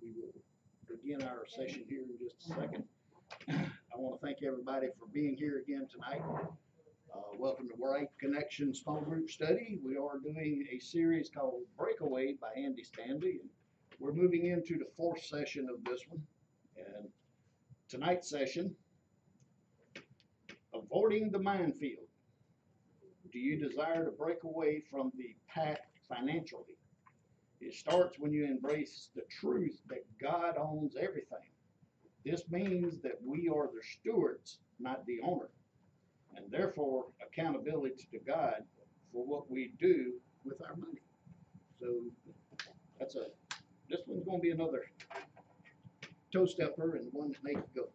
We will begin our session here in just a second. I want to thank everybody for being here again tonight. Welcome to Right Connection Small Group Study. We are doing a series called Breakaway by Andy Stanley. And we're moving into the fourth session of this one. And tonight's session, avoiding the minefield. Do you desire to break away from the pack financially? It starts when you embrace the truth that God owns everything. This means that we are the stewards, not the owner, and therefore accountability to God for what we do with our money. So this one's going to be another toe stepper and one that makes you go,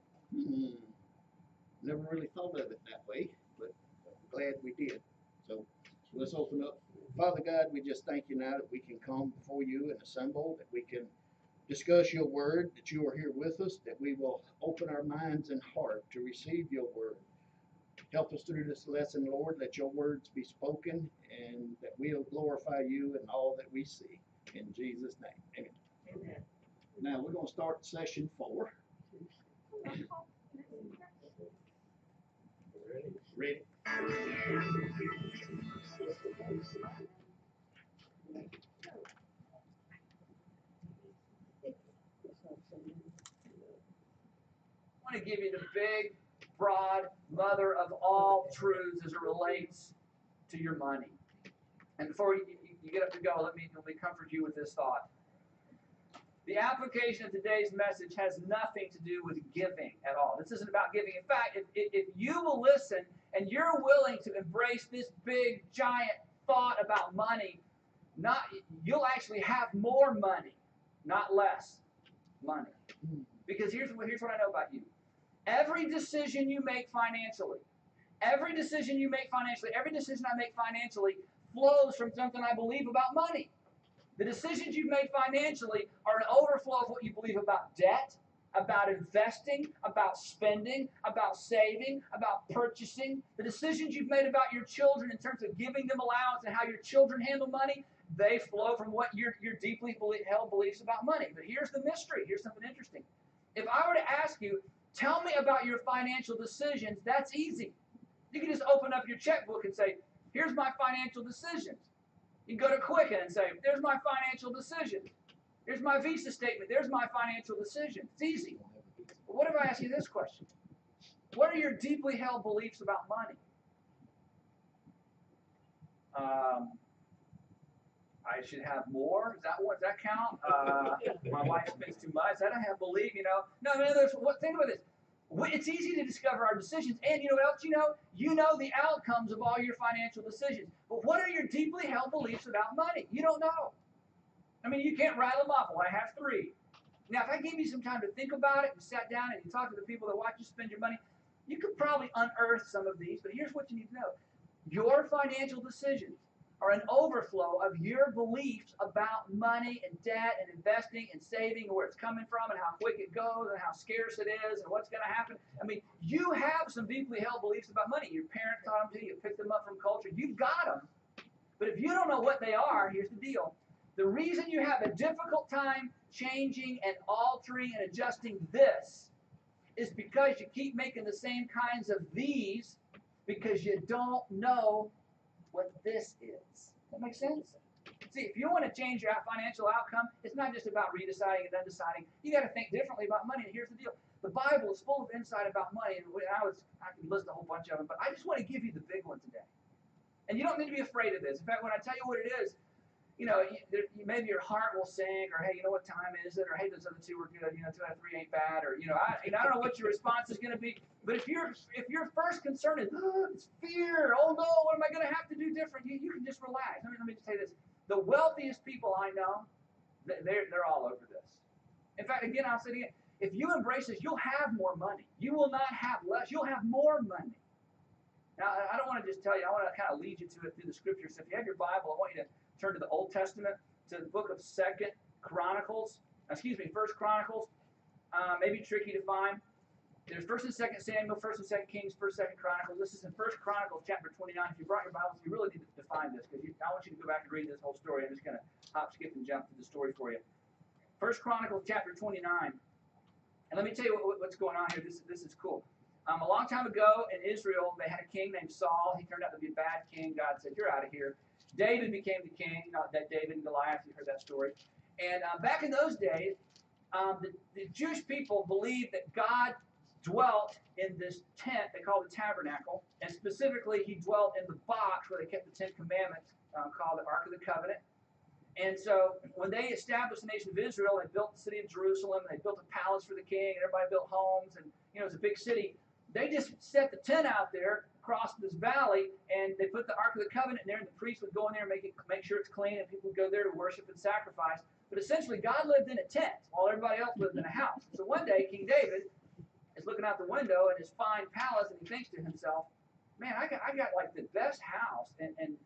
never really thought of it that way, but I'm glad we did. So let's open up. Father God, we just thank you now that we can come before you and assemble, that we can discuss your word, that you are here with us, that we will open our minds and heart to receive your word. Help us through this lesson, Lord. Let your words be spoken and that we'll glorify you in all that we see. In Jesus' name, amen. Amen. Now we're going to start session 4. Ready? I want to give you the big, broad mother of all truths as it relates to your money. And before you get up to go, let me comfort you with this thought. The application of today's message has nothing to do with giving at all. This isn't about giving. In fact, if you will listen and you're willing to embrace this big, giant thought about money, you'll actually have more money, not less money. Because here's what I know about you. Every decision you make financially, every decision I make financially flows from something I believe about money. The decisions you've made financially are an overflow of what you believe about debt, about investing, about spending, about saving, about purchasing. The decisions you've made about your children in terms of giving them allowance and how your children handle money, they flow from what your deeply held beliefs about money. But here's the mystery. Here's something interesting. If I were to ask you, tell me about your financial decisions, that's easy. You can just open up your checkbook and say, here's my financial decisions. You can go to Quicken and say, there's my financial decisions. Here's my Visa statement. There's my financial decisions. It's easy. But what if I ask you this question? What are your deeply held beliefs about money? I should have more. Does that count? My wife spends too much. I don't have belief, No, think about this. It's easy to discover our decisions. And you know what else you know? You know the outcomes of all your financial decisions. But what are your deeply held beliefs about money? You don't know. I mean, you can't rattle them off. Well, I have 3. Now, if I gave you some time to think about it and sat down and you talked to the people that watch you spend your money, you could probably unearth some of these. But here's what you need to know. Your financial decisions are an overflow of your beliefs about money and debt and investing and saving and where it's coming from and how quick it goes and how scarce it is and what's going to happen. I mean, you have some deeply held beliefs about money. Your parents taught them to you. You picked them up from culture. You've got them. But if you don't know what they are, here's the deal. The reason you have a difficult time changing and altering and adjusting this is because you keep making the same kinds of these because you don't know what this is. That makes sense? See, if you want to change your financial outcome, it's not just about redeciding and undeciding. You got to think differently about money. And here's the deal. The Bible is full of insight about money. And I could list a whole bunch of them, but I just want to give you the big one today. And you don't need to be afraid of this. In fact, when I tell you what it is, maybe your heart will sink, or hey, what time is it? Or hey, those other 2 were good. 2 out of 3 ain't bad. Or I don't know what your response is going to be. But if your first concern is it's fear, oh no, what am I going to have to do different? You can just relax. Let me just say this: the wealthiest people I know, they're all over this. In fact, again, I'll say it again: if you embrace this, you'll have more money. You will not have less. You'll have more money. Now, I don't want to just tell you. I want to kind of lead you to it through the scriptures. So if you have your Bible, I want you to turn to the Old Testament, to the book of 1 Chronicles. Maybe tricky to find. There's 1 and 2 Samuel, 1 and 2 Kings, 1st, 2nd Chronicles. This is in 1 Chronicles chapter 29. If you brought your Bibles, you really need to find this because I want you to go back and read this whole story. I'm just going to hop, skip, and jump through the story for you. 1 Chronicles chapter 29. And let me tell you what's going on here. This is cool. A long time ago in Israel, they had a king named Saul. He turned out to be a bad king. God said, "You're out of here." David became the king. Not that David and Goliath. You heard that story. And back in those days, the Jewish people believed that God dwelt in this tent they called the tabernacle, and specifically he dwelt in the box where they kept the Ten Commandments, called the Ark of the Covenant. And so when they established the nation of Israel, they built the city of Jerusalem, they built a palace for the king, and everybody built homes, and it was a big city. They just set the tent out there across this valley, and they put the Ark of the Covenant in there, and the priest would go in there and make sure it's clean, and people would go there to worship and sacrifice. But essentially, God lived in a tent while everybody else lived in a house. So one day, King David is looking out the window in his fine palace, and he thinks to himself, "Man, I got like the best house, and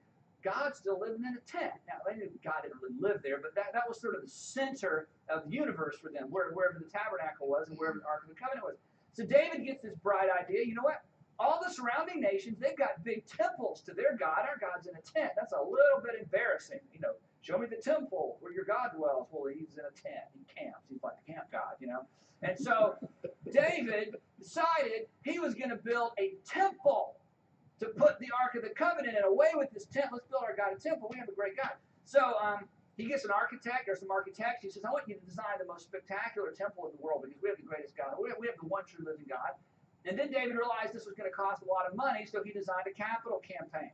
God's still living in a tent." Now, they knew God didn't really live there, but that was sort of the center of the universe for them, wherever the tabernacle was and wherever the Ark of the Covenant was. So David gets this bright idea. You know what? All the surrounding nations, they've got big temples to their God. Our God's in a tent. That's a little bit embarrassing. Show me the temple where your God dwells. Well, he's in a tent. He camps. He's like the camp God, And so David decided he was going to build a temple to put the Ark of the Covenant in. Away with this tent. Let's build our God a temple. We have a great God. So he gets an architect or some architects. He says, "I want you to design the most spectacular temple in the world because we have the greatest God. We have the one true living God." And then David realized this was going to cost a lot of money, so he designed a capital campaign.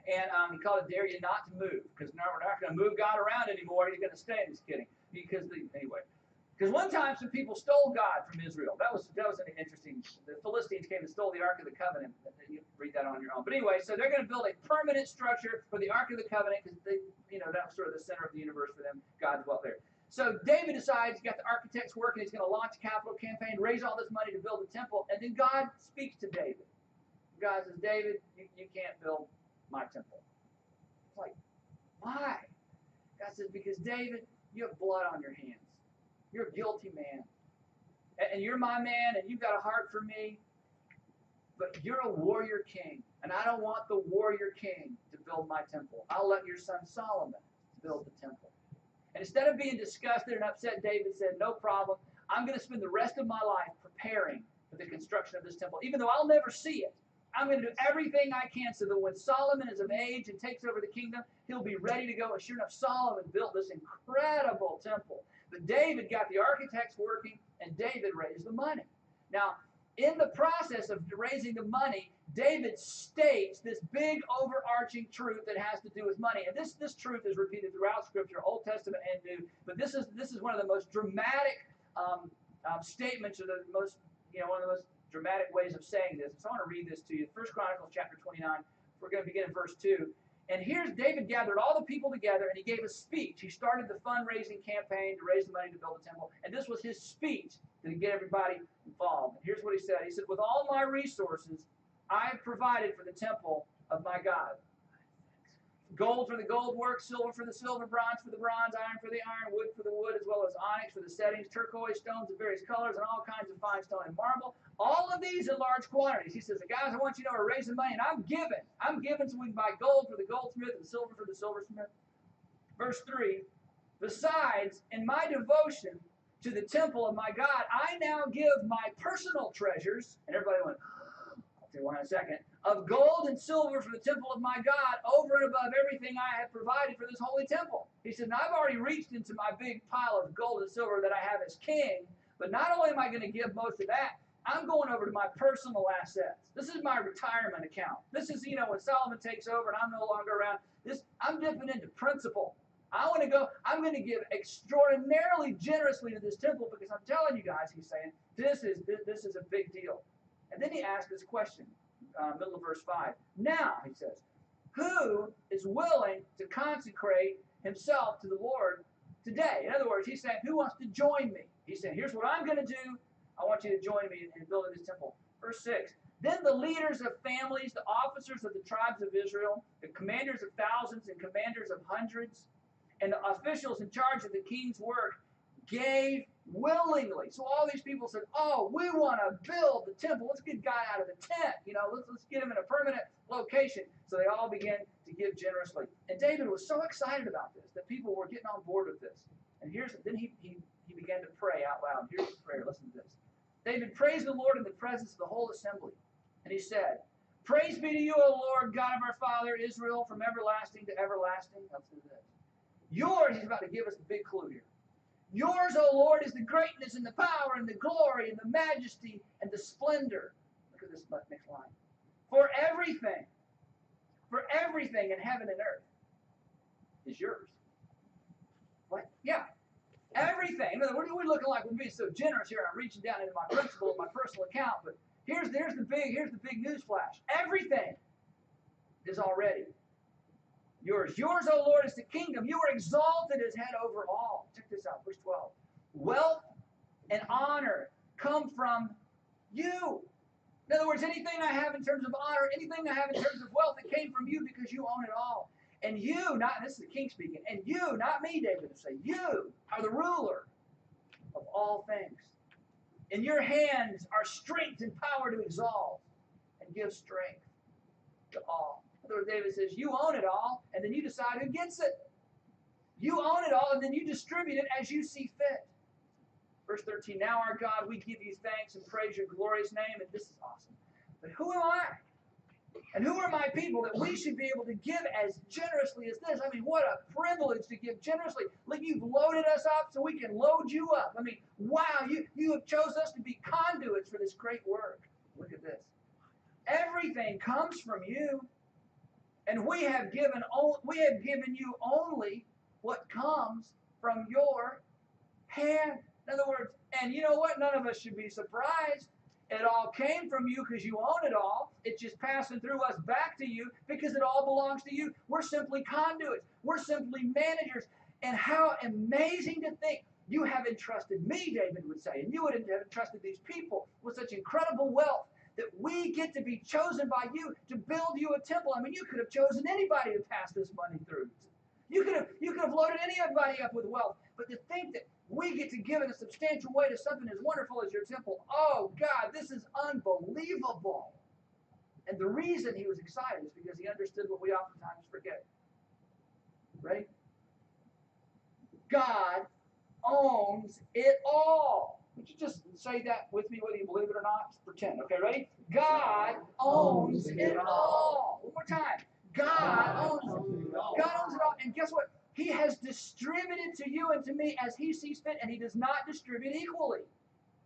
And he called it "Dare You Not to Move," because now we're not going to move God around anymore. He's going to stay. Just kidding. Because one time some people stole God from Israel. That was an interesting. The Philistines came and stole the Ark of the Covenant. You read that on your own. But anyway, so they're going to build a permanent structure for the Ark of the Covenant because that was sort of the center of the universe for them. God dwelt there. So David decides, he's got the architects working, he's going to launch a capital campaign, raise all this money to build a temple, and then God speaks to David. God says, "David, you can't build my temple." It's like, why? God says, "Because David, you have blood on your hands. You're a guilty man. And you're my man, and you've got a heart for me, but you're a warrior king, and I don't want the warrior king to build my temple. I'll let your son Solomon build the temple." And instead of being disgusted and upset, David said, "No problem. I'm going to spend the rest of my life preparing for the construction of this temple. Even though I'll never see it, I'm going to do everything I can so that when Solomon is of age and takes over the kingdom, he'll be ready to go." And sure enough, Solomon built this incredible temple. But David got the architects working, and David raised the money. Now, in the process of raising the money, David states this big overarching truth that has to do with money. And this truth is repeated throughout Scripture, Old Testament and New. But this is one of the most dramatic statements, or one of the most dramatic ways of saying this. So I want to read this to you. 1 Chronicles chapter 29. We're going to begin in verse 2. And here's David gathered all the people together, and he gave a speech. He started the fundraising campaign to raise the money to build the temple. And this was his speech to get everybody involved. And here's what he said. He said, "With all my resources, I have provided for the temple of my God. Gold for the gold work, silver for the silver, bronze for the bronze, iron for the iron, wood for the wood, as well as onyx for the settings, turquoise stones of various colors, and all kinds of fine stone and marble. All of these in large quantities." He says, "Guys, I want you to know we're raising money, and I'm giving so we can buy gold for the goldsmith and silver for the silversmith." Verse 3, "Besides, in my devotion to the temple of my God, I now give my personal treasures," and everybody went, "I'll tell you why in a second, "of gold and silver for the temple of my God, over and above everything I have provided for this holy temple." He said, "Now I've already reached into my big pile of gold and silver that I have as king, but not only am I going to give most of that, I'm going over to my personal assets. This is my retirement account. This is, when Solomon takes over and I'm no longer around, I'm dipping into principal. I'm going to give extraordinarily generously to this temple because I'm telling you guys," he's saying, this is a big deal." And then he asked this question, middle of verse 5. "Now," he says, "who is willing to consecrate himself to the Lord today?" In other words, he's saying, who wants to join me? He's saying, here's what I'm going to do. I want you to join me in building this temple. Verse 6. "Then the leaders of families, the officers of the tribes of Israel, the commanders of thousands and commanders of hundreds, and the officials in charge of the king's work gave willingly." So all these people said, "Oh, we want to build the temple. Let's get God out of the tent. Let's get him in a permanent location." So they all began to to give generously. And David was so excited about this that people were getting on board with this. And then he began to pray out loud. Here's the prayer. Listen to this. David praised the Lord in the presence of the whole assembly. And he said, Praise be to you, O Lord, God of our father Israel, from everlasting to everlasting. Listen to this. Yours, he's about to give us a big clue here. Yours, O Lord, is the greatness and the power and the glory and the majesty and the splendor. Look at this next line. For everything in heaven and earth is yours. What? Yeah. Everything. In other words, what are we looking like? We're being so generous here. I'm reaching down into my principal, my personal account. But here's the big news flash. Everything is already yours. Yours, O Lord, is the kingdom. You are exalted as head over all. Check this out, verse 12. Wealth and honor come from you. In other words, anything I have in terms of honor, anything I have in terms of wealth, it came from you because you own it all. And you, this is the king speaking, and you, not me, David would say, you are the ruler of all things. In your hands are strength and power to exalt and give strength to all. In other words, David says, you own it all, and then you decide who gets it. You own it all, and then you distribute it as you see fit. Verse 13, now our God, we give you thanks and praise your glorious name, and this is awesome. But who am I? And who are my people that we should be able to give as generously as this? I mean, what a privilege to give generously. Like, you've loaded us up so we can load you up. I mean, wow, you have chosen us to be conduits for this great work. Look at this. Everything comes from you, and we have given you only what comes from your hand. In other words, and you know what? None of us should be surprised. It all came from you because you own it all. It's just passing through us back to you because it all belongs to you. We're simply conduits. We're simply managers. And how amazing to think you have entrusted me, David would say, and you would have entrusted these people with such incredible wealth that we get to be chosen by you to build you a temple. I mean, you could have chosen anybody to pass this money through. You could have loaded anybody up with wealth. But to think that we get to give in a substantial way to something as wonderful as your temple. Oh, God, this is unbelievable. And the reason he was excited is because he understood what we oftentimes forget. Right? God owns it all. Would you just say that with me, whether you believe it or not? Just pretend. Okay, ready? God owns it all. One more time. God owns it all. God owns it all. And guess what? He has distributed to you and to me as he sees fit, and he does not distribute equally.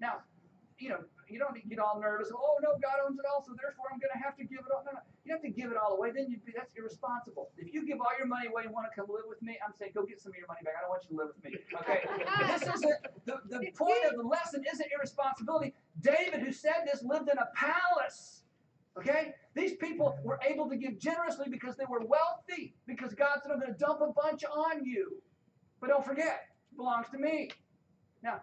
Now, you don't need to get all nervous. Oh, no, God owns it all, so therefore I'm going to have to give it all. No. You have to give it all away. Then that's irresponsible. If you give all your money away and want to come live with me, I'm saying go get some of your money back. I don't want you to live with me. Okay? This isn't, the point of the lesson isn't irresponsibility. David, who said this, lived in a palace. Okay? These people were able to give generously because they were wealthy, because God said, I'm going to dump a bunch on you. But don't forget, it belongs to me. Now,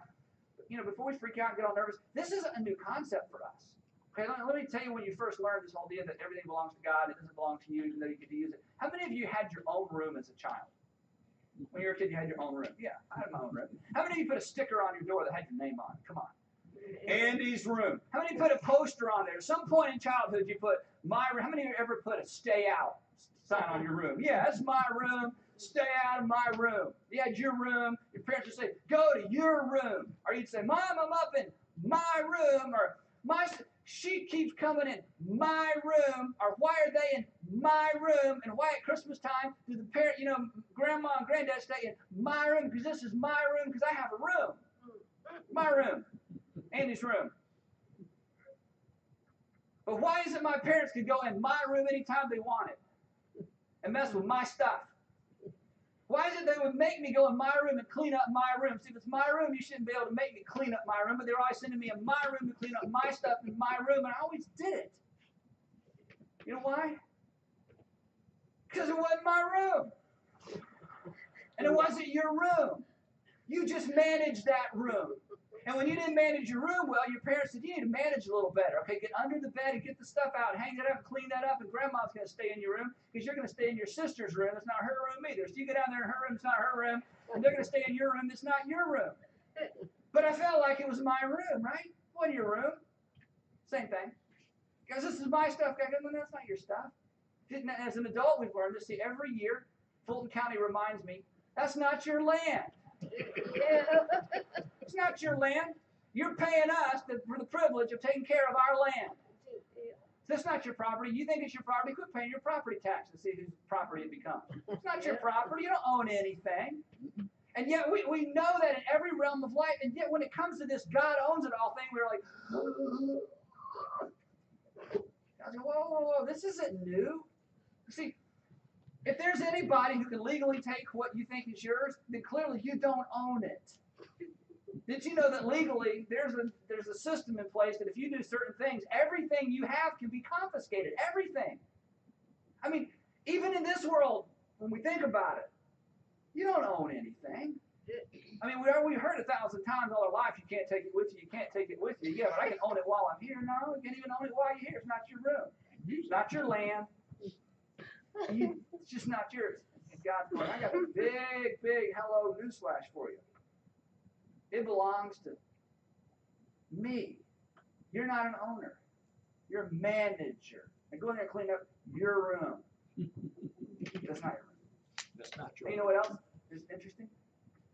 before we freak out and get all nervous, this isn't a new concept for us. Okay, let me tell you when you first learned this whole idea that everything belongs to God, it doesn't belong to you, even though you get to use it. How many of you had your own room as a child? When you were a kid, you had your own room. Yeah, I had my own room. How many of you put a sticker on your door that had your name on it? Come on. Andy's room. How many put a poster on there? At some point in childhood, you put my room. How many of you ever put a stay out sign on your room? Yeah, that's my room. Stay out of my room. You had your room. Your parents would say, go to your room. Or you'd say, Mom, I'm up in my room. Or she keeps coming in my room. Or why are they in my room? And why at Christmas time do the parent, grandma and granddad stay in my room? Because this is my room because I have a room. My room. Andy's room. But why is it my parents could go in my room anytime they wanted and mess with my stuff? Why is it they would make me go in my room and clean up my room? See, if it's my room, you shouldn't be able to make me clean up my room, but they're always sending me in my room to clean up my stuff in my room, and I always did it. You know why? Because it wasn't my room. And it wasn't your room. You just managed that room. And when you didn't manage your room well, your parents said, you need to manage a little better. Okay, get under the bed and get the stuff out, hang it up, clean that up, and grandma's going to stay in your room because you're going to stay in your sister's room. It's not her room either. So you go down there in her room, it's not her room, and they're going to stay in your room, it's not your room. But I felt like it was my room, right? It wasn't your room. Same thing. Because this is my stuff. I go, no, that's not your stuff. As an adult, we've learned to see every year. Fulton County reminds me, that's not your land. It's not your land. You're paying us for the privilege of taking care of our land. That's not your property. You think it's your property? Quit paying your property tax and see whose property it becomes. It's not your property. You don't own anything. And yet we know that in every realm of life. And yet when it comes to this God owns it all thing, we're like, whoa, this isn't new. See, if there's anybody who can legally take what you think is yours, then clearly you don't own it. Did you know that legally there's a system in place that if you do certain things, everything you have can be confiscated? Everything. I mean, even in this world, when we think about it, you don't own anything. I mean, we heard 1,000 times all our life, you can't take it with you, you can't take it with you. Yeah, but I can own it while I'm here. No, you can't even own it while you're here. It's not your room. It's not your land. It's just not yours. And God's going, I got a big hello newsflash for you. It belongs to me. You're not an owner. You're a manager. And go in there and clean up your room. That's not your room. That's not your And you know what else is interesting?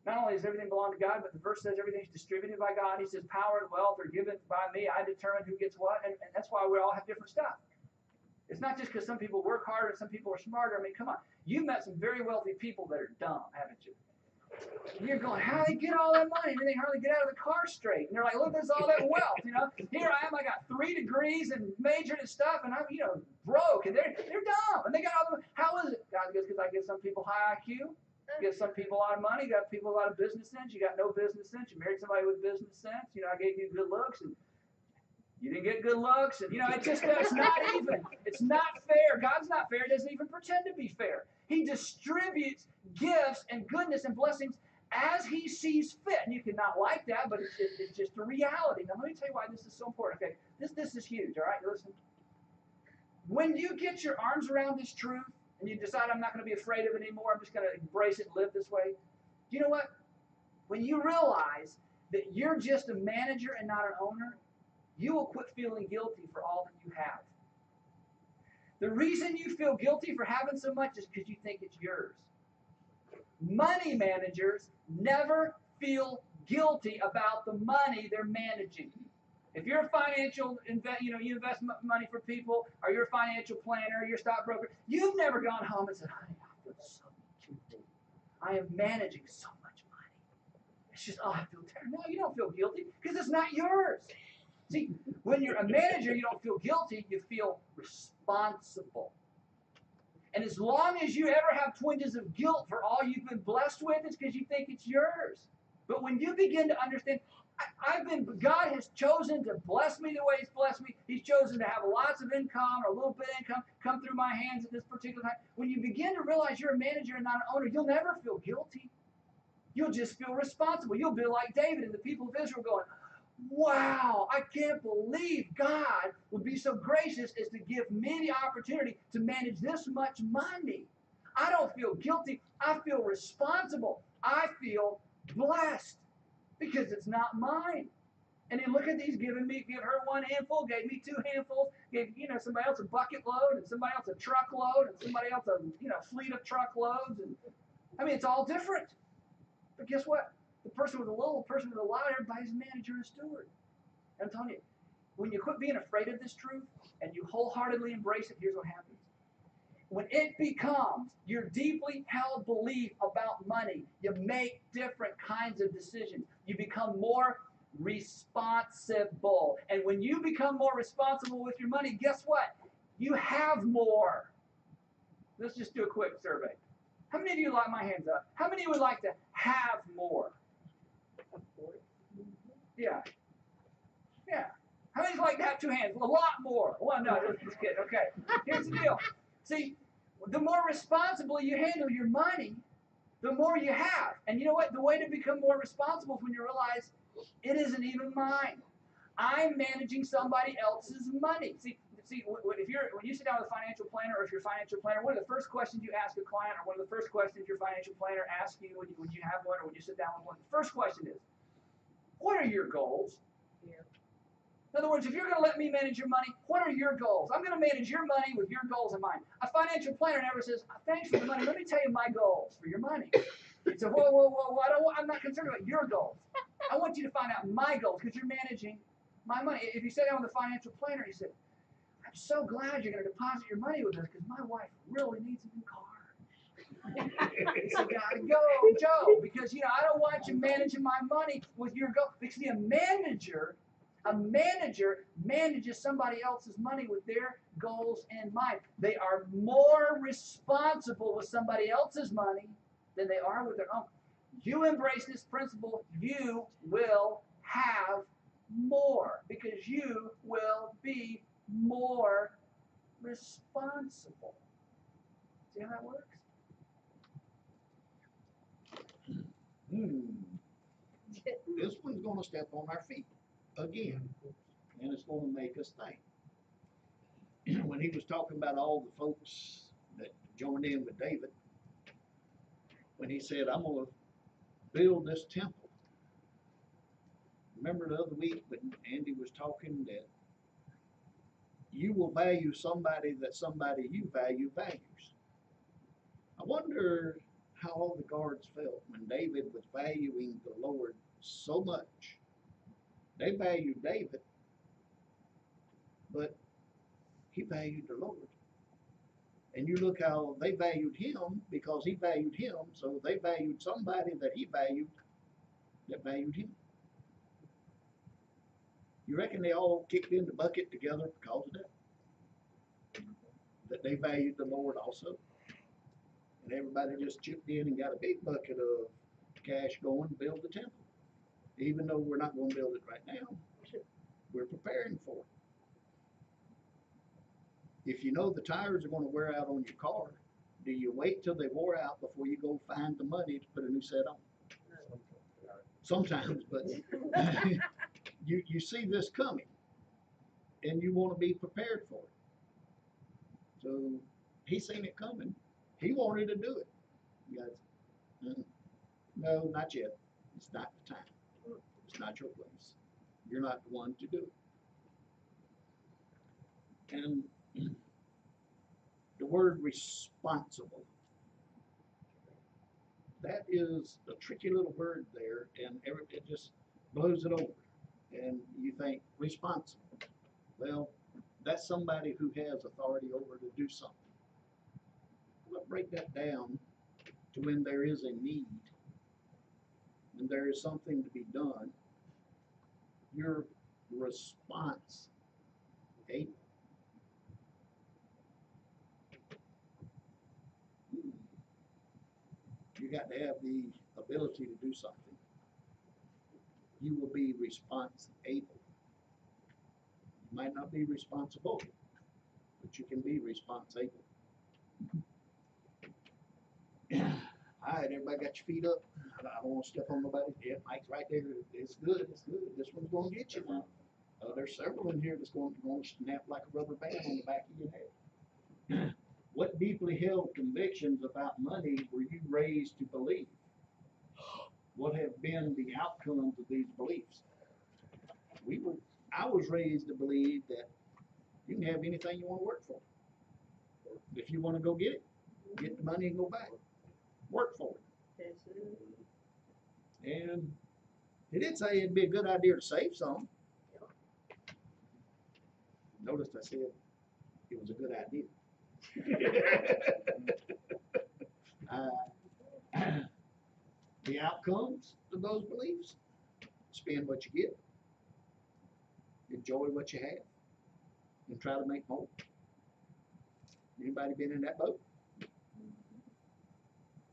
Not only does everything belong to God, but the verse says everything's distributed by God. He says power and wealth are given by me. I determine who gets what. And that's why we all have different stuff. It's not just because some people work harder and some people are smarter. I mean, come on. You've met some very wealthy people that are dumb, haven't you? And you're going, how do they get all that money? I mean, they hardly get out of the car straight. And they're like, look, there's all that wealth, you know. Here I am, I got 3 degrees and majored and stuff, and I'm, broke. And they're dumb. And they got all the, how is it? God goes, because I give some people high IQ, give some people a lot of money, got people a lot of business sense. You got no business sense. You married somebody with business sense. I gave you good looks, and you didn't get good looks. And, it's not even. It's not fair. God's not fair. He doesn't even pretend to be fair. He distributes gifts and goodness and blessings as he sees fit. And you cannot like that, but it's just a reality. Now, let me tell you why this is so important. Okay, this is huge, all right? Listen. When you get your arms around this truth and you decide I'm not going to be afraid of it anymore, I'm just going to embrace it and live this way, you know what? When you realize that you're just a manager and not an owner, you will quit feeling guilty for all that you have. The reason you feel guilty for having so much is because you think it's yours. Money managers never feel guilty about the money they're managing. If you're a financial, you invest money for people, or you're a financial planner, or you're a stockbroker, you've never gone home and said, honey, I feel so guilty. I am managing so much money. It's just, I feel terrible. No, you don't feel guilty because it's not yours. See, when you're a manager, you don't feel guilty, you feel responsible. And as long as you ever have twinges of guilt for all you've been blessed with, it's because you think it's yours. But when you begin to understand, God has chosen to bless me the way He's blessed me. He's chosen to have lots of income or a little bit of income come through my hands at this particular time. When you begin to realize you're a manager and not an owner, you'll never feel guilty. You'll just feel responsible. You'll be like David and the people of Israel going, wow, I can't believe God would be so gracious as to give me the opportunity to manage this much money. I don't feel guilty. I feel responsible. I feel blessed because it's not mine. And then look at these, give her 1 handful, gave me 2 handfuls, gave somebody else a bucket load, and somebody else a truckload, and somebody else a fleet of truckloads. And I mean, it's all different. But guess what? The person with a little, the person with a lot, everybody's a manager and a steward. And I'm telling you, when you quit being afraid of this truth and you wholeheartedly embrace it, here's what happens. When it becomes your deeply held belief about money, you make different kinds of decisions. You become more responsible. And when you become more responsible with your money, guess what? You have more. Let's just do a quick survey. How many of you like my hands up? How many would like to have more? Yeah. How many like to have 2 hands? A lot more. Well, no, just kidding. Okay. Here's the deal. See, the more responsible you handle your money, the more you have. And you know what? The way to become more responsible is when you realize it isn't even mine. I'm managing somebody else's money. See, when you sit down with a financial planner, or if you're a financial planner, one of the first questions you ask a client, or one of the first questions your financial planner asks you when you have one, or when you sit down with one, the first question is, what are your goals? Yeah. In other words, if you're going to let me manage your money, what are your goals? I'm going to manage your money with your goals in mind. A financial planner never says, thanks for the money. Let me tell you my goals for your money. It's a whoa, whoa, whoa, whoa. I'm not concerned about your goals. I want you to find out my goals because you're managing my money. If you sit down with a financial planner, he said, I'm so glad you're going to deposit your money with us because my wife really needs a new car. He said, gotta go, Joe, because I don't want you managing my money with your goals. Because a manager manages somebody else's money with their goals in mind. They are more responsible with somebody else's money than they are with their own. You embrace this principle, you will have more because you will be more responsible. See how that works? This one's going to step on our feet again, and it's going to make us think. When he was talking about all the folks that joined in with David, when he said, I'm going to build this temple. Remember the other week when Andy was talking that you will value somebody that somebody you value values. I wonder how all the guards felt when David was valuing the Lord so much. They valued David, but he valued the Lord. And you look how they valued him because he valued him, so they valued somebody that he valued that valued him. You reckon they all kicked in the bucket together because of that? That they valued the Lord also? And everybody just chipped in and got a big bucket of cash going to build the temple. Even though we're not going to build it right now, we're preparing for it. If you know the tires are going to wear out on your car, do you wait till they wore out before you go find the money to put a new set on? Sometimes, but you see this coming, and you want to be prepared for it. So he seen it coming. He wanted to do it. You guys, no, not yet. It's not the time. It's not your place. You're not the one to do it. And the word responsible, that is a tricky little word there, and it just blows it over. And you think, responsible. Well, that's somebody who has authority over to do something. Let's break that down to when there is a need, when there is something to be done, your response able. You got to have the ability to do something. You will be response able. You might not be responsible, but you can be response able. All right, everybody got your feet up? I don't want to step on nobody. Yeah, Mike's right there. It's good. It's good. This one's going to get you now. There's several in here that's going to snap like a rubber band on the back of your head. What deeply held convictions about money were you raised to believe? What have been the outcomes of these beliefs? I was raised to believe that you can have anything you want to work for. If you want to go get the money and go back. Work for it. And he did say it'd be a good idea to save some. Notice I said it was a good idea. The outcomes of those beliefs, spend what you get, enjoy what you have, and try to make more. Anybody been in that boat?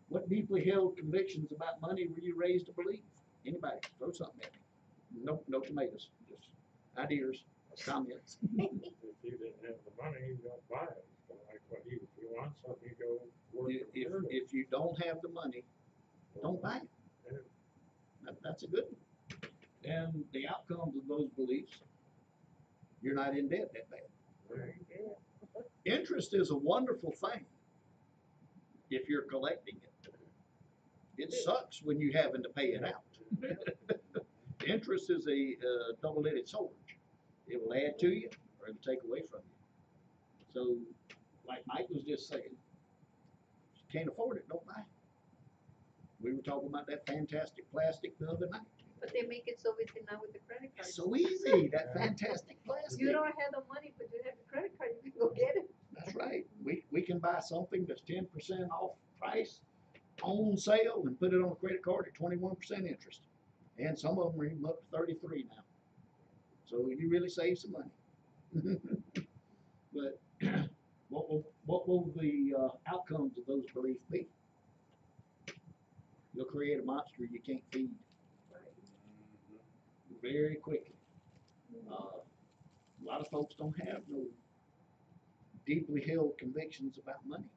What deeply held convictions about money were you raised to believe? Anybody? Throw something at me. No tomatoes. Just ideas, comments. If you didn't have the money, you don't buy it. So like if you want something, you go work for it. If you don't have the money, don't buy it. Yeah. That's a good one. And the outcomes of those beliefs, you're not in debt that bad. Right. Interest is a wonderful thing if you're collecting it. It sucks when you're having to pay it out. Interest is a double-edged sword. It will add to you or it'll take away from you. So, like Mike was just saying, if you can't afford it, don't buy it. We were talking about that fantastic plastic the other night. But they make it so easy now with the credit card. It's so easy, that fantastic plastic. You don't have the money, but you have the credit card, you can go get it. That's right. We can buy something that's 10% off price on sale and put it on a credit card at 21% interest. And some of them are even up to 33 now. So you really save some money. But what will the outcomes of those beliefs be? You'll create a monster you can't feed very quickly. A lot of folks don't have no deeply held convictions about money.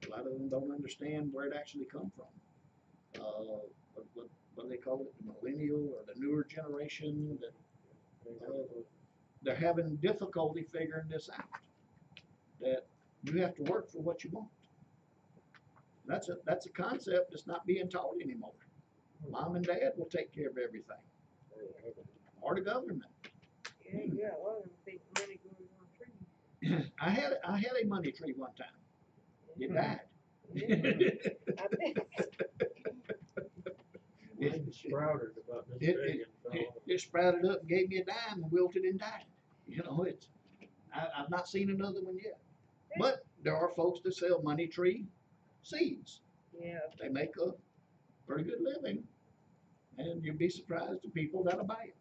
A lot of them don't understand where it actually comes from. What do they call it? The millennial or the newer generation that they're having difficulty figuring this out. That you have to work for what you want. That's a concept that's not being taught anymore. Mom and dad will take care of everything. Or the government. Yeah, yeah, all of them think money goes on trees. I had a money tree one time. It died. Yeah, I bet. Mine sprouted about this big and fell off. It sprouted up and gave me a dime and wilted and died. You know, I've not seen another one yet. But there are folks that sell money tree seeds. Yeah. They make a pretty good living. And you'd be surprised the people that'll buy it.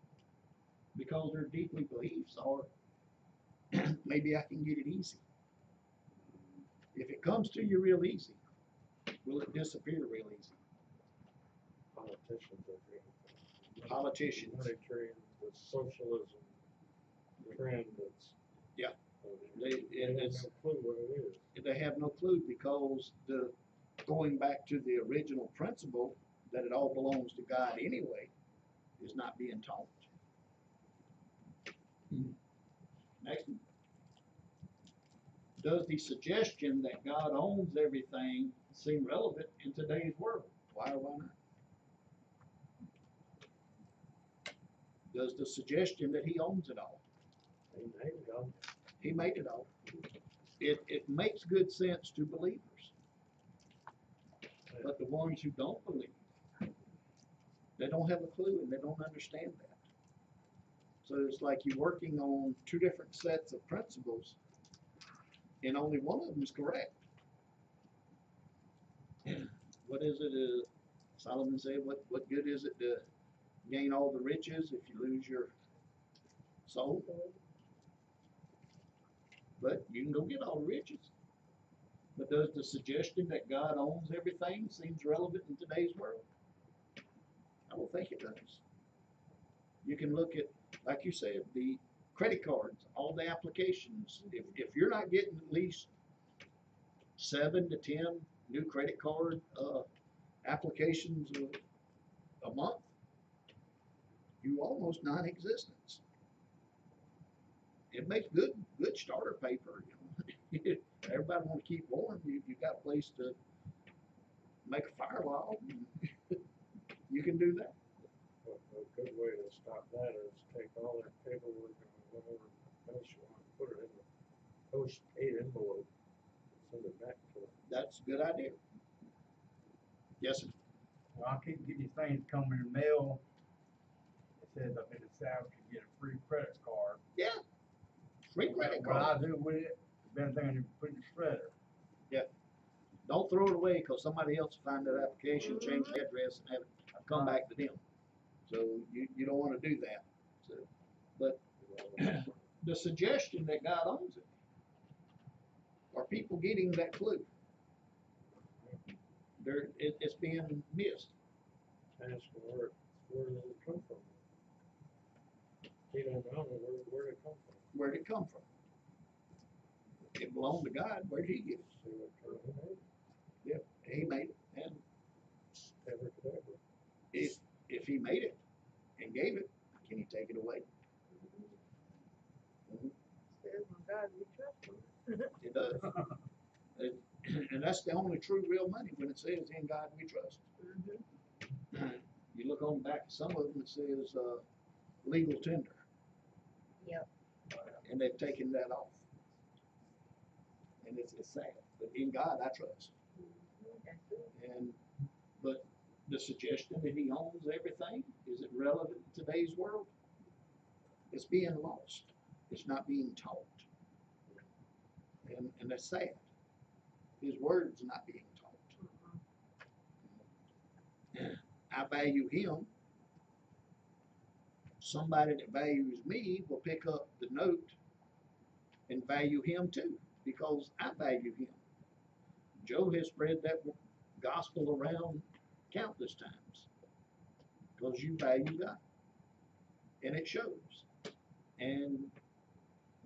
Because their deeply beliefs are, maybe I can get it easy. If it comes to you real easy, will it disappear real easy? Politicians are doing Politicians. money trend, the socialism trend that's. Yeah. They have no clue what it is. They have no clue because going back to the original principle that it all belongs to God anyway is not being taught. Next one. Does the suggestion that God owns everything seem relevant in today's world? Why or why not? Does the suggestion that he owns it all? They made it all. He made it all. It makes good sense to believers. But the ones who don't believe, they don't have a clue and they don't understand that. So it's like you're working on two different sets of principles and only one of them is correct. What is it? Solomon said, what good is it to gain all the riches if you lose your soul? But you can go get all the riches. But does the suggestion that God owns everything seems relevant in today's world? I don't think it does. You can look at, like you said, the credit cards, all the applications. If you're not getting at least 7 to 10 new credit card applications a month, you almost non-existence. It makes good starter paper. You know? Everybody want to keep warm. You got a place to make a firewall. You can do that. A good way to stop that is take all that paperwork and whatever else you want, put it in the post-paid envelope, and send it back to them. That's a good idea. Yes, sir. Well, I keep getting these things coming in the mail. It says up in the South you get a free credit card. Yeah. Free credit What I card. do with it, the best thing is put in the shredder. Don't throw it away because somebody else will find that application, change the address, and have it come back to them. So you don't want to do that. So, but the suggestion that God owns it, are people getting that clue? It's being missed. Ask them where does it come from? He don't know where it come from. Where did it come from? It belonged to God. Where did he get it? See what kind of name, Yep, he made it. And ever could ever. if he made it and gave it, can he take it away? Mhm. Says, "My God, we trust him." It does. And that's the only true real money when it says in God we trust. You look on the back of some of them, it says legal tender. Yep. And they've taken that off. And it's sad. But in God, I trust. That's it. And, but the suggestion that he owns everything, is it relevant in today's world? It's being lost. It's not being taught. And that's sad. His word's not being taught. I value him. Somebody that values me will pick up the note and value him too, because I value him. Joe has spread that gospel around countless times because you value God, and it shows. And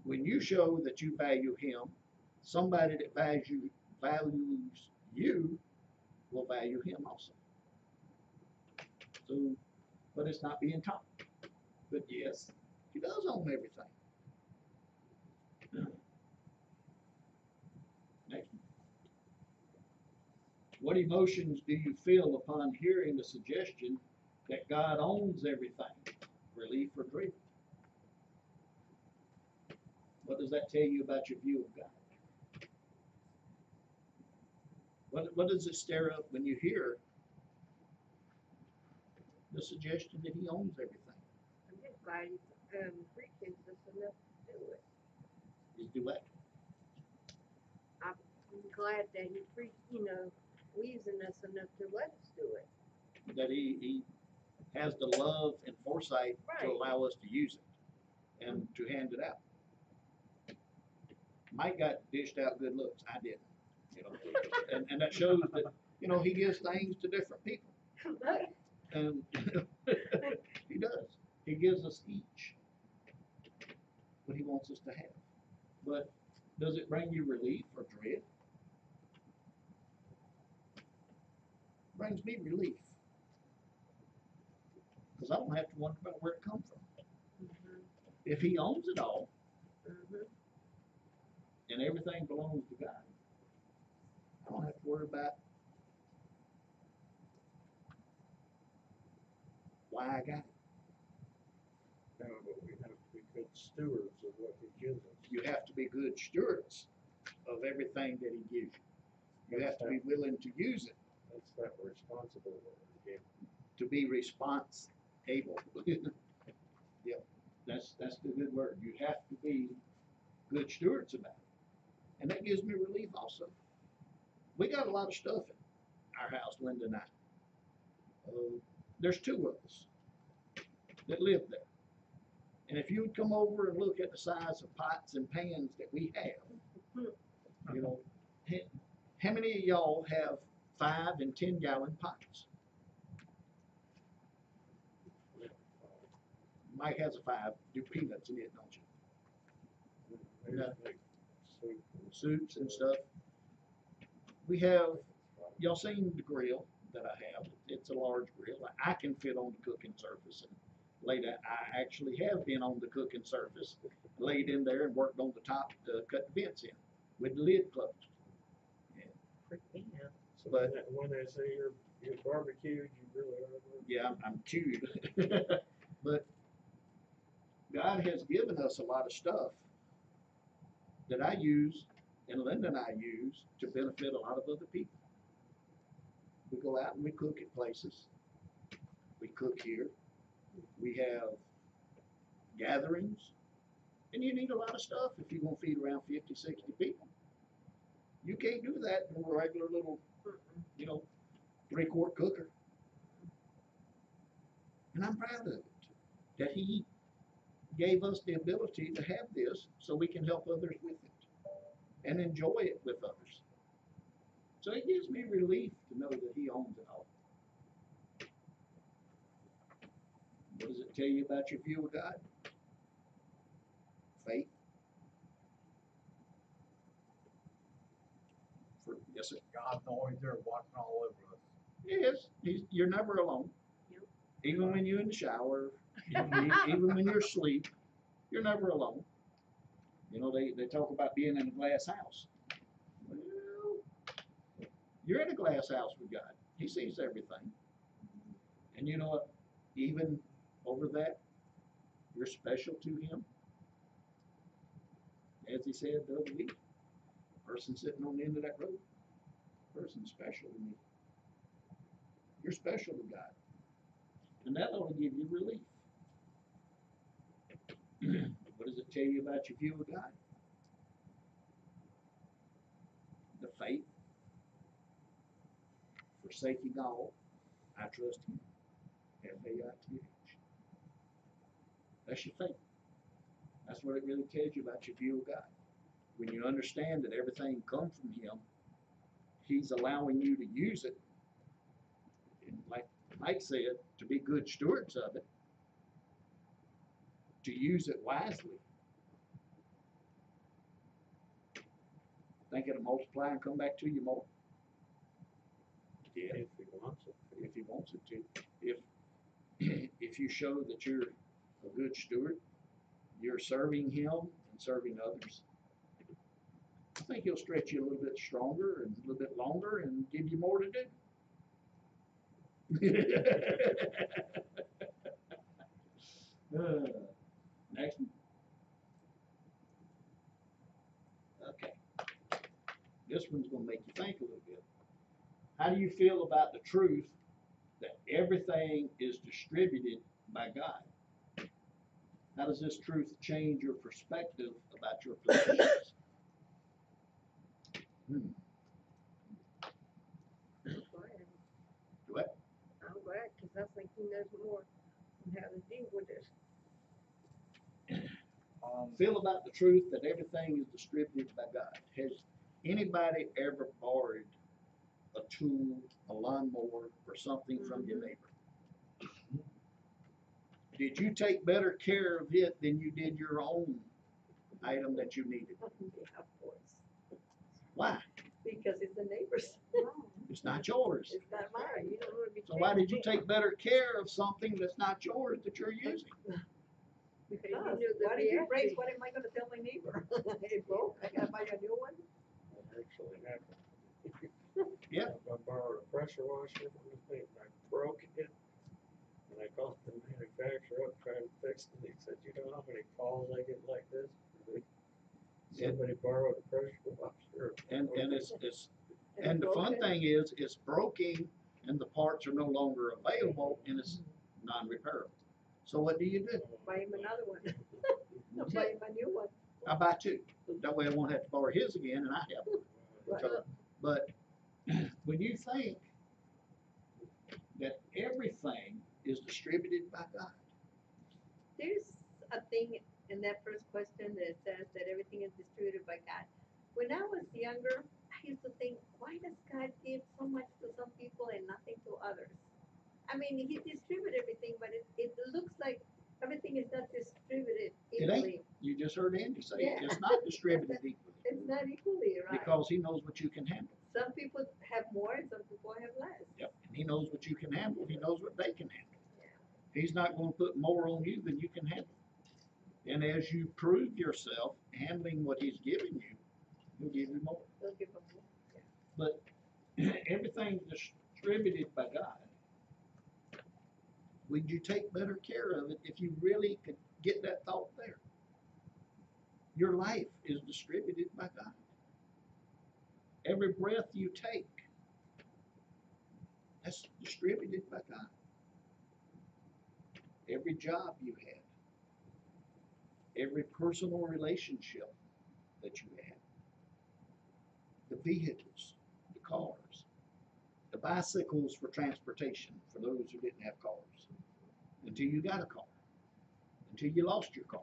when you show that you value him, somebody that values you will value him also. So, but it's not being taught. But yes, he does own everything. Next. What emotions do you feel upon hearing the suggestion that God owns everything? Relief or dread? What does that tell you about your view of God? What does it stir up when you hear the suggestion that he owns everything? I'm just glad he's preaching us enough to do it. Is do what? I'm glad that he preached, wheezing us enough to let us do it. That he has the love and foresight to Right. allow us to use it and to hand it out. Mike got dished out good looks. I didn't. And that shows that, he gives things to different people. And he does. He gives us each what he wants us to have. But does it bring you relief or dread? Brings me relief. Because I don't have to wonder about where it comes from. Mhm. If he owns it all Mhm. and everything belongs to God, I don't have to worry about why I got it. No, but we have to be good stewards of what he gives us. You have to be good stewards of everything that he gives you. You have to be willing to use it, That's that responsibility again. to be response able. Yep, that's the good word. You have to be good stewards about it. And that gives me relief also. We got a lot of stuff in our house, Linda and I. There's two of us that live there. And if you would come over and look at the size of pots and pans that we have, how many of y'all have 5 and 10 gallon pots? Mike has a 5. Do peanuts in it, don't you? They Yeah. make soup. Soups and stuff. We have, y'all seen the grill that I have? It's a large grill. I can fit on the cooking surface and lay that. I actually have been on the cooking surface, laid in there and worked on the top to cut the vents in with the lid closed. So But- when they say you're barbecued, you really are. Yeah, I'm chewed. But God has given us a lot of stuff that I use and Linda and I use to benefit a lot of other people. We go out and we cook at places. We cook here. We have gatherings. And you need a lot of stuff if you're going to feed around 50, 60 people. You can't do that in a regular little, 3-quart cooker. And I'm proud of it, that he gave us the ability to have this so we can help others with it and enjoy it with others. So it gives me relief to know that he owns it all. What does it tell you about your view of God? Faith. Yes, sir. God's always there watching all over us. Yes, you're never alone. Yep. Even when you're in the shower, even when you're asleep, you're never alone. They talk about being in a glass house. Well, you're in a glass house with God. He sees everything. And you know what? Even over that, you're special to him. as he said the other week, person sitting on the end of that road, person's special to me. You're special to God. And that ought to give you relief. What does it tell you about your view of God? The faith, forsaking all, I trust Him. F-A-I-T-H. That's your faith. That's what it really tells you about your view of God. When you understand that everything comes from Him, He's allowing you to use it, and like Mike said, to be good stewards of it, to use it wisely. Think it'll multiply and come back to you more. Yeah, If he wants it. if He wants it to. If you show that you're a good steward, you're serving Him and serving others, I think He'll stretch you a little bit stronger and a little bit longer and give you more to do. Next one. Okay. This one's going to make you think a little bit. How do you feel about the truth that everything is distributed by God? How does this truth change your perspective about your possessions? I'm glad. What? I'm glad, because I think he knows more on how to deal with this. Feel about the truth that everything is distributed by God. Has anybody ever borrowed a tool, a lawnmower, or something from your neighbor? Did you take better care of it than you did your own item that you needed? Yeah, of course, Why? because it's the neighbors. It's not yours. It's not mine. You don't want to be. So why did you take better care of something that's not yours that you're using? Because you knew that what we if it had breaks? to. What am I gonna tell my neighbor? It broke, I gotta buy a new one? That actually happened. Yeah. I borrowed a pressure washer from the thing, and I broke it, and I called the manufacturer up trying to fix it, and he said, you know how many calls I get like this? Somebody borrowed a pressure washer. And it's And the it fun broke it? thing is it's broken and the parts are no longer available and it's non-repairable. So what do? Buy him another one. That's Buy it. him a new one. I buy two. That way I won't have to borrow his again and I have one. Right. So, but when you think that everything is distributed by God, There's a thing in that first question that says that everything is distributed by God. When I was younger, I used to think, why does God give so much to some people and nothing to others? I mean, He distributed everything, but it looks like everything is not distributed It ain't. equally. you just heard Andy say Yeah. it's not distributed equally It's not equally, right? because He knows what you can handle. Some people have more and some people have less. Yep. And He knows what you can handle. He knows what they can handle. He's not going to put more on you than you can handle. And as you prove yourself handling what He's given you, He'll give you more. They'll give them more. But everything's distributed by God. Would you take better care of it if you really could get that thought there? Your life is distributed by God. Every breath you take, that's distributed by God. Every job you have, every personal relationship that you have, the vehicles, the cars, the bicycles for transportation for those who didn't have cars, until you got a car, until you lost your car,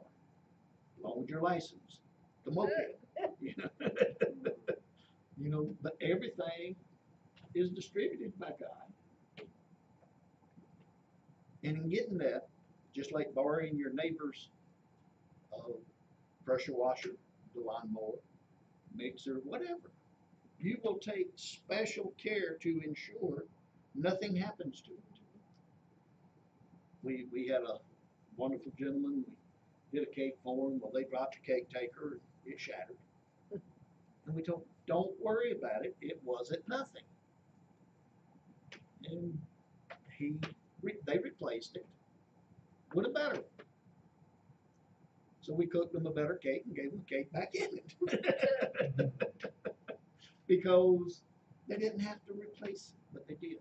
lost your license, the moped, you know. You know, but everything is distributed by God. And in getting that, just like borrowing your neighbor's pressure washer, the lawnmower, mixer, whatever, you will take special care to ensure nothing happens to it. We had a wonderful gentleman, we did a cake for him, well, they dropped a cake taker, and it shattered. And we told him, don't worry about it, it wasn't nothing. And they replaced it with a better one. So we cooked them a better cake and gave them the cake back in it. Because they didn't have to replace it, but they did.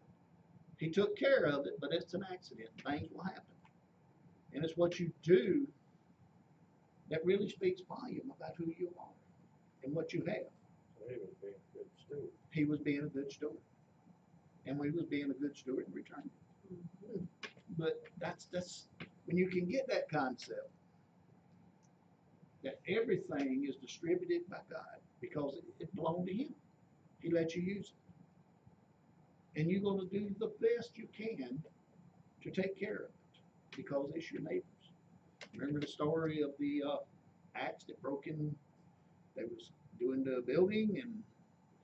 He took care of it, but it's an accident. Things will happen. And it's what you do that really speaks volume about who you are and what you have. So he was being a good steward. He was being a good steward. And we was being a good steward in return. But that's when you can get that concept that everything is distributed by God because it belonged to Him. He let you use it. And you're going to do the best you can to take care of it because it's your neighbors. Remember the story of the axe that broke in? They was doing the building and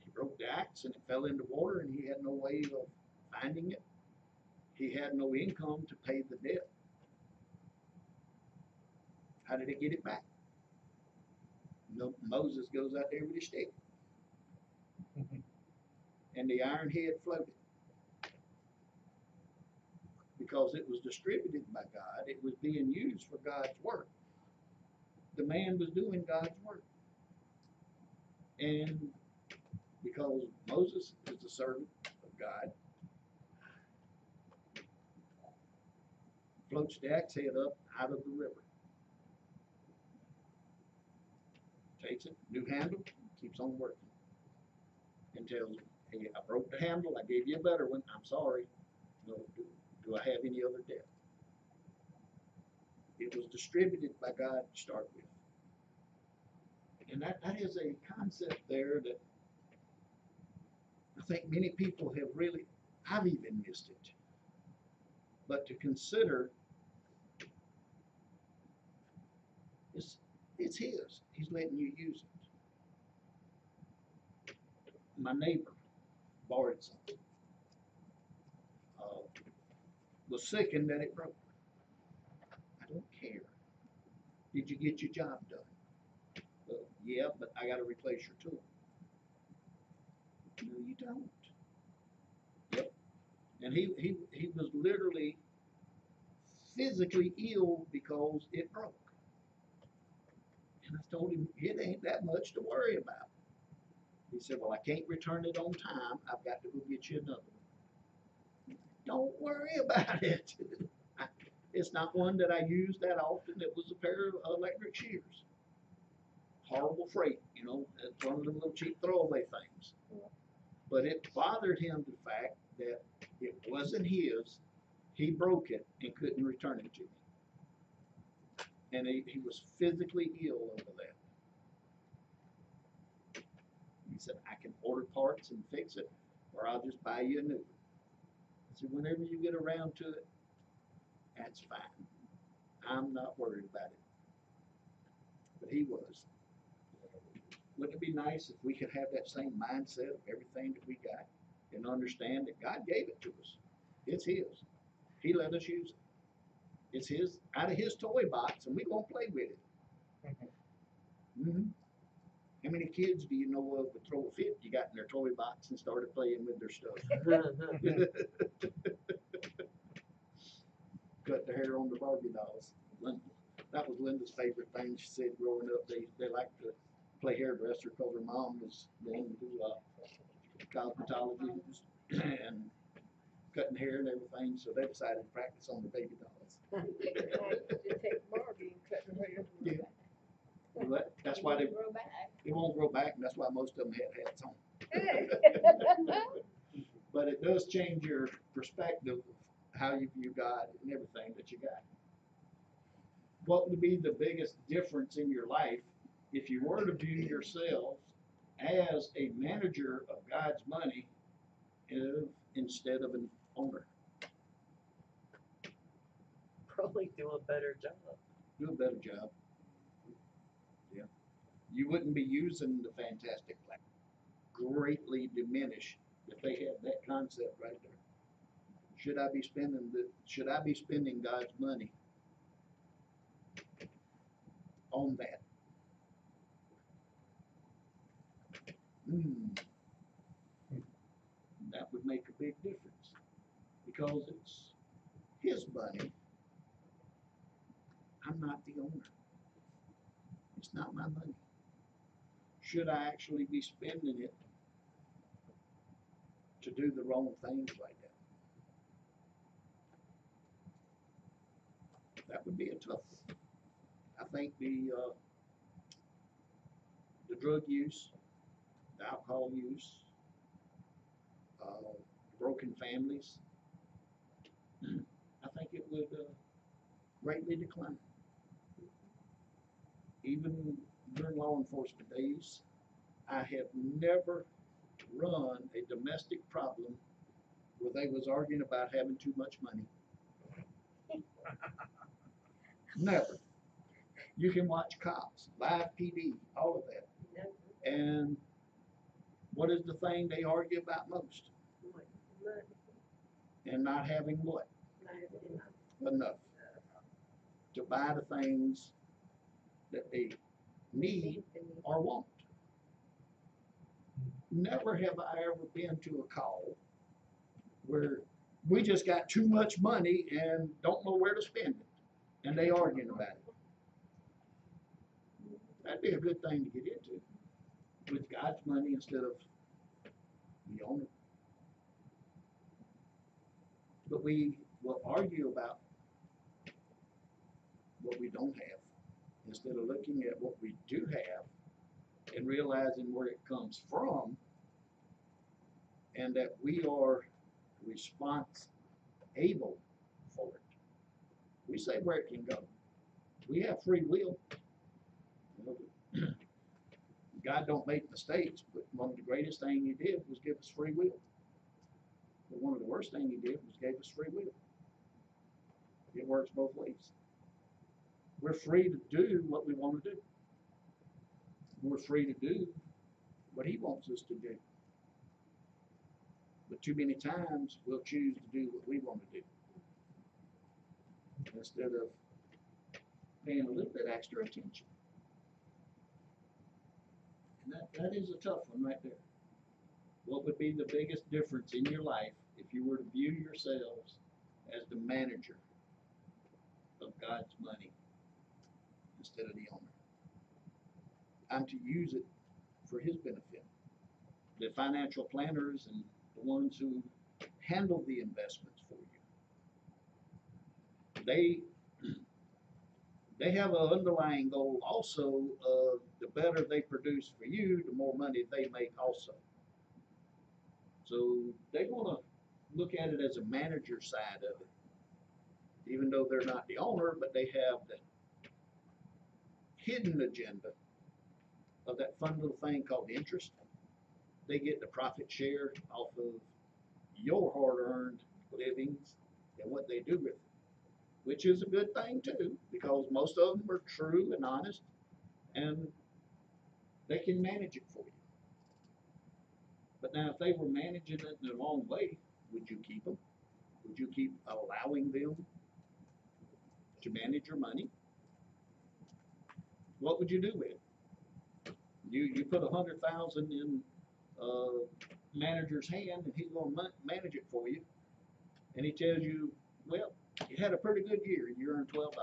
he broke the axe and it fell into water and he had no way of finding it. He had no income to pay the debt. How did he get it back? No, Moses goes out there with his stick. And the iron head floated. Because it was distributed by God, it was being used for God's work. The man was doing God's work. And because Moses is the servant of God, floats the axe head up out of the river. Takes it, new handle, keeps on working. And tells him, hey, I broke the handle, I gave you a better one, I'm sorry. No, do I have any other debt? It was distributed by God to start with. And that is a concept there that I think many people have really, I've even missed it. But to consider, it's His. He's letting you use it. My neighbor borrowed something. Was sickened that it broke. I don't care. Did you get your job done? Well, yeah, but I got to replace your tool. No, you don't. Yep. And he was literally physically ill because it broke. And I told him, it ain't that much to worry about. He said, well, I can't return it on time. I've got to go get you another one. Don't worry about it. It's not one that I use that often. It was a pair of electric shears. Horrible freight, you know. It's one of them little cheap throwaway things. But it bothered him the fact that it wasn't his. He broke it and couldn't return it to me. And he was physically ill over that. He said, I can order parts and fix it, or I'll just buy you a new one. I said, whenever you get around to it, that's fine. I'm not worried about it. But he was. Wouldn't it be nice if we could have that same mindset of everything that we got and understand that God gave it to us? It's His. He let us use it. It's His, out of His toy box, and we're going to play with it. Mm-hmm. How many kids do you know of would throw a fit you got in their toy box and started playing with their stuff? Cut the hair on the Barbie dolls. That was Linda's favorite thing. She said growing up, they liked to play hairdresser because her mom was going to do cosmetology and cutting hair and everything, so they decided to practice on the baby dolls. Just take Barbie and cut her hair. Yeah. But that's why they won't grow back, and that's why most of them had hats on. But it does change your perspective of how you view God and everything that you got. What would be the biggest difference in your life if you were to view yourself as a manager of God's money instead of an owner? Probably do a better job. Do a better job. Yeah. You wouldn't be using the fantastic plan. Greatly diminish if they had that concept right there. Should I be spending God's money on that? That would make a big difference because it's His money. I'm not the owner. It's not my money. Should I actually be spending it to do the wrong things like that? That would be a tough one. I think the drug use, the alcohol use, broken families, I think it would greatly decline. Even during law enforcement days, I have never run a domestic problem where they was arguing about having too much money. Never. You can watch cops, live PD, all of that. And what is the thing they argue about most? And not having what? Enough to buy the things that they need or want. Never have I ever been to a call where we just got too much money and don't know where to spend it, and they arguing about it. That'd be a good thing to get into, with God's money instead of the owner. But we will argue about what we don't have instead of looking at what we do have and realizing where it comes from, and that we are responsible for it. We say where it can go. We have free will. God don't make mistakes, but one of the greatest things he did was give us free will. But one of the worst things he did was gave us free will. It works both ways. We're free to do what we want to do. We're free to do what he wants us to do. But too many times we'll choose to do what we want to do instead of paying a little bit extra attention. And that is a tough one right there. What would be the biggest difference in your life if you were to view yourselves as the manager of God's money instead of the owner? I'm to use it for his benefit. The financial planners and the ones who handle the investments for you, they have an underlying goal also of the better they produce for you, the more money they make also. So they want to look at it as a manager side of it, even though they're not the owner, but they have the hidden agenda of that fun little thing called interest. They get the profit share off of your hard-earned livings and what they do with it, which is a good thing too, because most of them are true and honest, and they can manage it for you. But now, if they were managing it in the wrong way, would you keep them? Would you keep allowing them to manage your money? What would you do with it? You put 100,000 in manager's hand, and he's going to manage it for you, and he tells you, well, you had a pretty good year and you earned $12.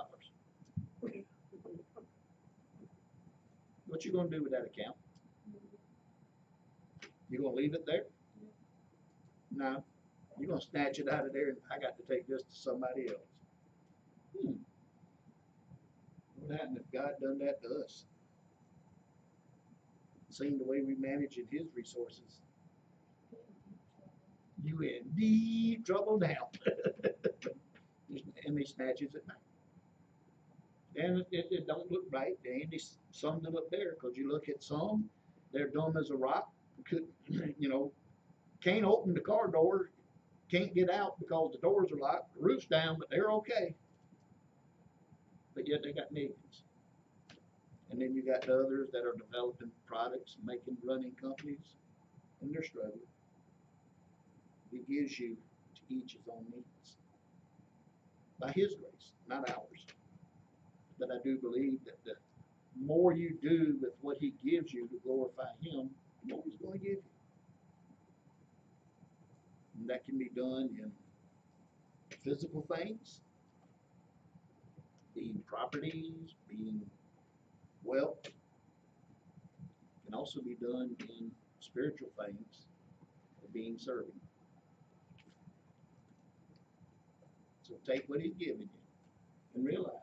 What you going to do with that account? You going to leave it there? No. You're going to snatch it out of there, and I got to take this to somebody else. What would happen if God done that to us? Seeing the way we manage in his resources, you in deep trouble now. And he snatches it back. And it don't look right. Andy summed it up there, because you look at some, they're dumb as a rock. Could, can't open the car door, can't get out because the doors are locked, the roof's down, but they're okay. But yet they got millions. And then you got the others that are developing products, running companies, and they're struggling. He gives you to each his own needs. By his grace, not ours. But I do believe that the more you do with what he gives you to glorify him, the more he's going to give you. And that can be done in physical things, being properties, being Well, can also be done in spiritual things of being serving. So take what he's given you and realize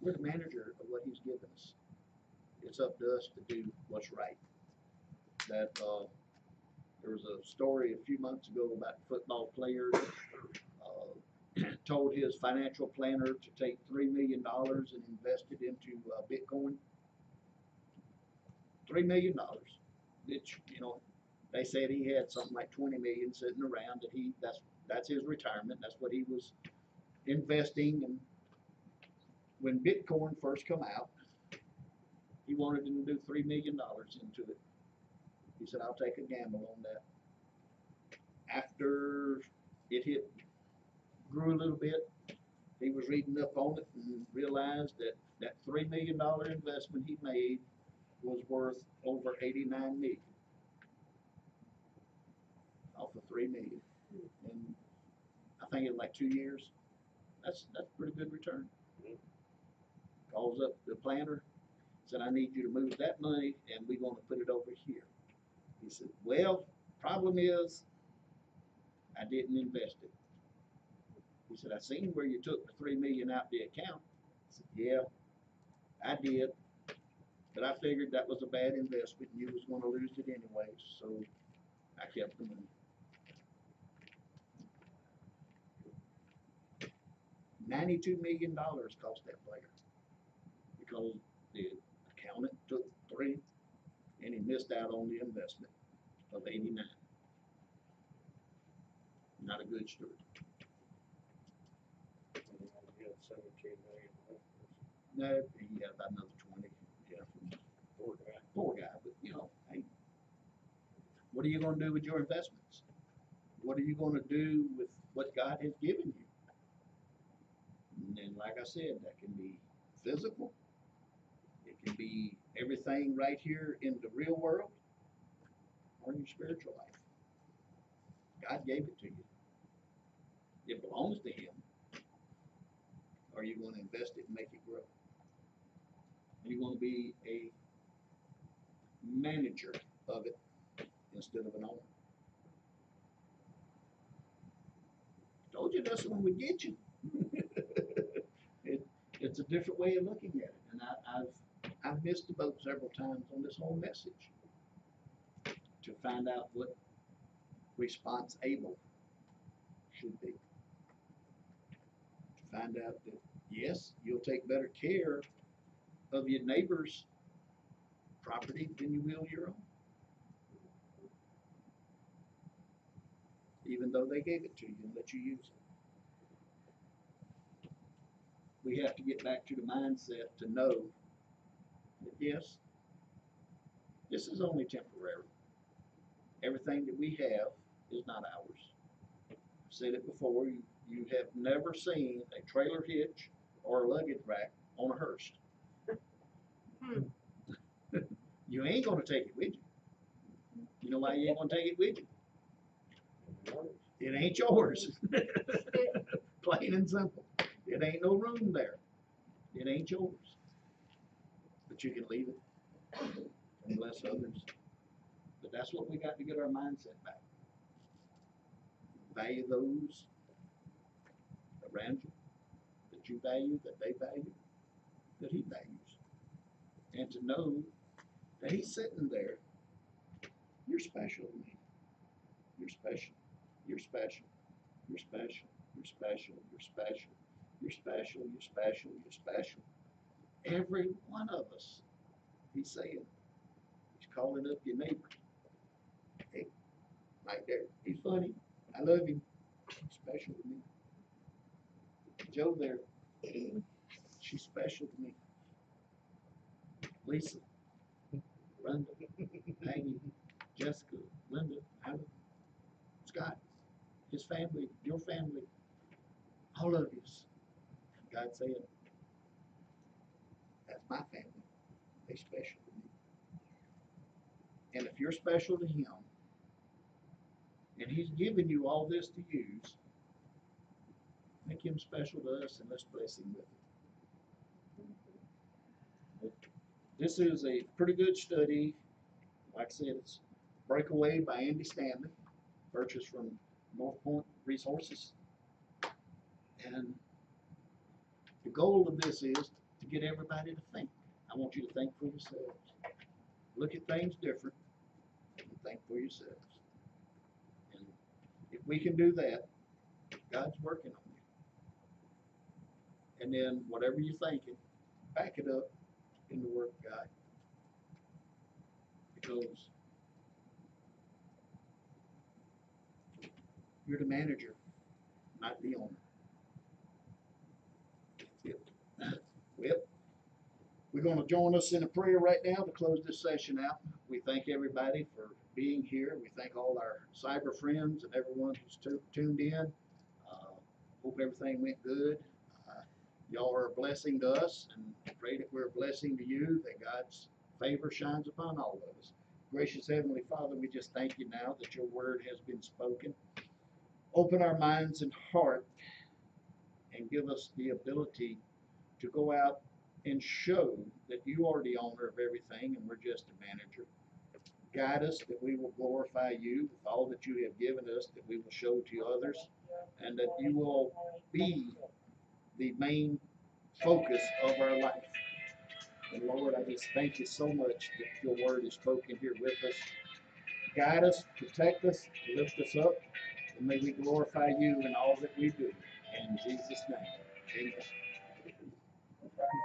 we're the manager of what he's given us. It's up to us to do what's right. That there was a story a few months ago about a football player told his financial planner to take $3 million and invest it into Bitcoin. $3 million. Which, you know, they said he had something like 20 million sitting around that that's his retirement. That's what he was investing. And when Bitcoin first come out, he wanted to do $3 million into it. He said, I'll take a gamble on that. After it grew a little bit, he was reading up on it and realized that that $3 million investment he made was worth over 89 million off of 3 million. And I think in like 2 years, that's pretty good return. Calls up the planner, said, I need you to move that money and we're going to put it over here. He said, well, problem is I didn't invest it. He said, I seen where you took the 3 million out the account. I said, yeah, I did. But I figured that was a bad investment and you was going to lose it anyway, so I kept the money. $92 million cost that player because the accountant took 3 and he missed out on the investment of 89. Not a good steward. He had 17 million left. No, he had about another 20. Yeah, Poor guy. poor guy. But you know, hey, what are you going to do with your investments? What are you going to do with what God has given you? And then, like I said, that can be physical. It can be everything right here in the real world or in your spiritual life. God gave it to you. It belongs to Him. Or are you going to invest it and make it grow? Are you going to be a manager of it instead of an owner? Told you that's when we get you. It's a different way of looking at it, and I've missed the boat several times on this whole message to find out what response able should be. To find out that yes, you'll take better care of your neighbor's property than you will your own, even though they gave it to you and let you use it. We have to get back to the mindset to know that yes, this is only temporary. Everything that we have is not ours. I've said it before, you have never seen a trailer hitch or a luggage rack on a hearse. You ain't gonna take it with you. You know why you ain't gonna take it with you? It ain't yours. Plain and simple. It ain't no room there. It ain't yours. But you can leave it and bless others. But that's what we got to get our mindset back. Value those around you that you value, that they value, that he values. And to know that he's sitting there. You're special to me. You're special. You're special. You're special. You're special. You're special. You're special. You're special. You're special. Every one of us. He's saying. He's calling up your neighbor. Hey, right there. He's funny. I love him. He's special to me. Joe there. She's special to me. Lisa. Brenda. Maggie. Jessica. Linda. Alan. Scott. His family. Your family. All of you. God said, that's my family. They're special to me. And if you're special to him, and he's given you all this to use, make him special to us and let's bless him with it. This is a pretty good study. Like I said, it's Breakaway by Andy Stanley, purchased from North Point Resources. And the goal of this is to get everybody to think. I want you to think for yourselves. Look at things different and think for yourselves. And if we can do that, God's working on you. And then whatever you're thinking, back it up in the Word of God. Because you're the manager, not the owner. Well, we're going to join us in a prayer right now to close this session out. We thank everybody for being here. We thank all our cyber friends and everyone who's tuned in. Hope everything went good. Y'all are a blessing to us, and I pray that we're a blessing to you, that God's favor shines upon all of us. Gracious Heavenly Father, we just thank you now that your word has been spoken. Open our minds and heart and give us the ability to go out and show that you are the owner of everything and we're just a manager. Guide us that we will glorify you with all that you have given us, that we will show to others, and that you will be the main focus of our life. And Lord, I just thank you so much that your word is spoken here with us. Guide us, protect us, lift us up, and may we glorify you in all that we do. In Jesus' name, amen.